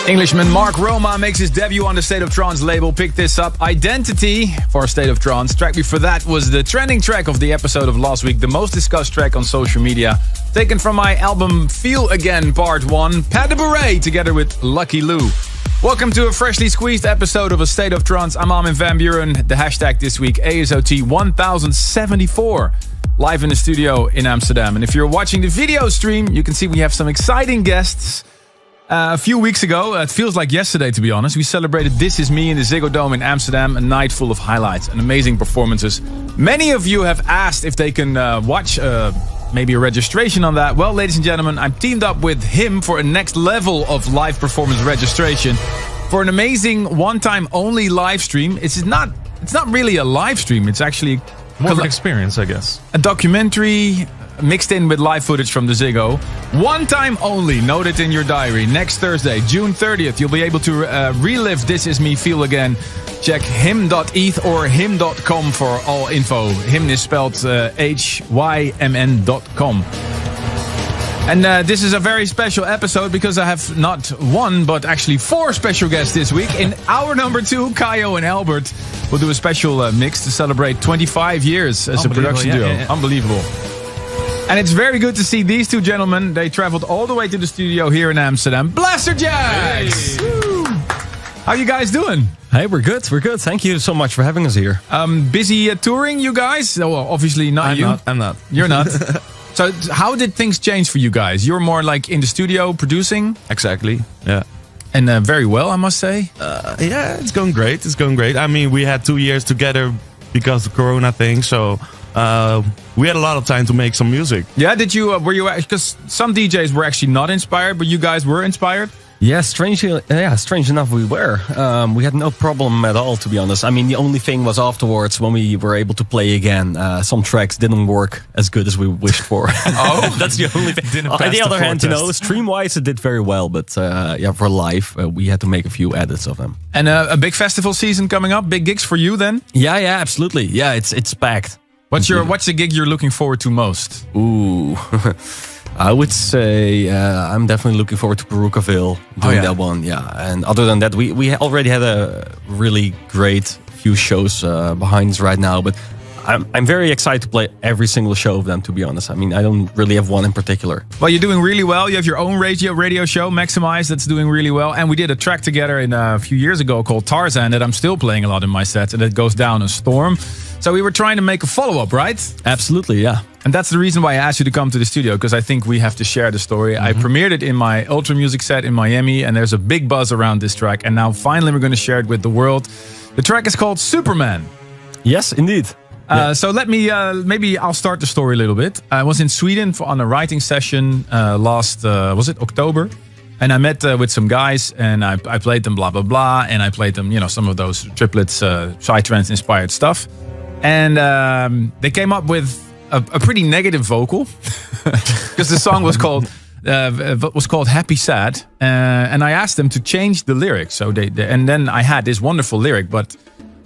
Englishman Mark Roma makes his debut on the State of Trance label. Pick this up, Identity, for State of Trance. Track before that was the trending track of the episode of last week, the most discussed track on social media, taken from my album Feel Again Part 1, Pat de Beret together with Lucky Lou. Welcome to a freshly squeezed episode of A State of Trance. I'm Armin van Buuren. The hashtag this week, ASOT 1074. Live in the studio in Amsterdam. And if you're watching the video stream, you can see we have some exciting guests. A few weeks ago, it feels like yesterday to be honest, we celebrated This Is Me in the Ziggo Dome in Amsterdam, a night full of highlights and amazing performances. Many of you have asked if they can watch maybe a registration on that. Well, ladies and gentlemen, I'm teamed up with him for a next level of live performance registration for an amazing one-time only live stream. It's not really a live stream, it's actually more of an experience, I guess. A documentary mixed in with live footage from the Ziggo. One time only, note it in your diary. Next Thursday, June 30th, you'll be able to relive This Is Me Feel Again. Check hym.eth or hym.com for all info. Hym is spelled HYMN.com. And this is a very special episode because I have not one, but actually 4 special guests this week. In hour number 2, Kayo and Albert will do a special mix to celebrate 25 years as a production duo. Yeah. Unbelievable. And it's very good to see these two gentlemen. They traveled all the way to the studio here in Amsterdam. Blasterjaxx! Hey. How you guys doing? Hey, we're good. We're good. Thank you so much for having us here. Busy touring, you guys? Oh, well, obviously not you. I'm not. You're not. So how did things change for you guys? You're more like in the studio producing? Exactly, yeah. And very well, I must say. Yeah, it's going great. It's going great. I mean, we had 2 years together because of the Corona thing, so we had a lot of time to make some music. Yeah, were you, because some DJs were actually not inspired, but you guys were inspired? Yeah, strange enough we were. We had no problem at all, to be honest. I mean, the only thing was afterwards when we were able to play again, some tracks didn't work as good as we wished for. Oh, that's the only thing. On the other hand, stream-wise it did very well, but for live we had to make a few edits of them. And a big festival season coming up, big gigs for you then? Yeah, absolutely. Yeah, it's packed. What's the gig you're looking forward to most? Ooh. I would say I'm definitely looking forward to Perucaville doing that one. Yeah, and other than that, we already had a really great few shows behind us right now. But I'm very excited to play every single show of them. To be honest, I mean I don't really have one in particular. Well, you're doing really well. You have your own radio show, Maximize, that's doing really well. And we did a track together a few years ago called Tarzan that I'm still playing a lot in my sets, and it goes down a storm. So we were trying to make a follow-up, right? Absolutely, yeah. And that's the reason why I asked you to come to the studio, because I think we have to share the story. Mm-hmm. I premiered it in my Ultra Music set in Miami, and there's a big buzz around this track. And now finally we're going to share it with the world. The track is called Superman. Yes, indeed. So let me, maybe I'll start the story a little bit. I was in Sweden on a writing session last, was it October? And I met with some guys, and I played them blah, blah, blah. And I played them, some of those triplets, psytrance inspired stuff. And they came up with a pretty negative vocal because the song was called Happy Sad, and I asked them to change the lyrics. So and then I had this wonderful lyric, but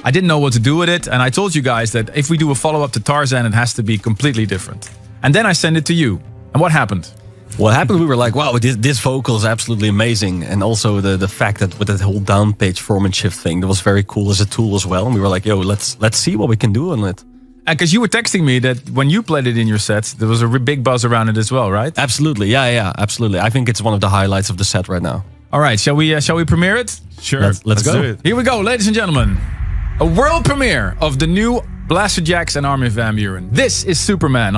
I didn't know what to do with it. And I told you guys that if we do a follow-up to Tarzan, it has to be completely different. And then I sent it to you. And what happened? What happened? We were like, wow, this vocal is absolutely amazing. And also the fact that with that whole down pitch form and shift thing, that was very cool as a tool as well. And we were like, yo, let's see what we can do on it. And because you were texting me that when you played it in your sets, there was a big buzz around it as well, right? Absolutely. Yeah, absolutely. I think it's one of the highlights of the set right now. All right. Shall we premiere it? Sure. Let's go. Do it. Here we go, ladies and gentlemen. A world premiere of the new Blasterjaxx and Armin van Buuren. This is Superman on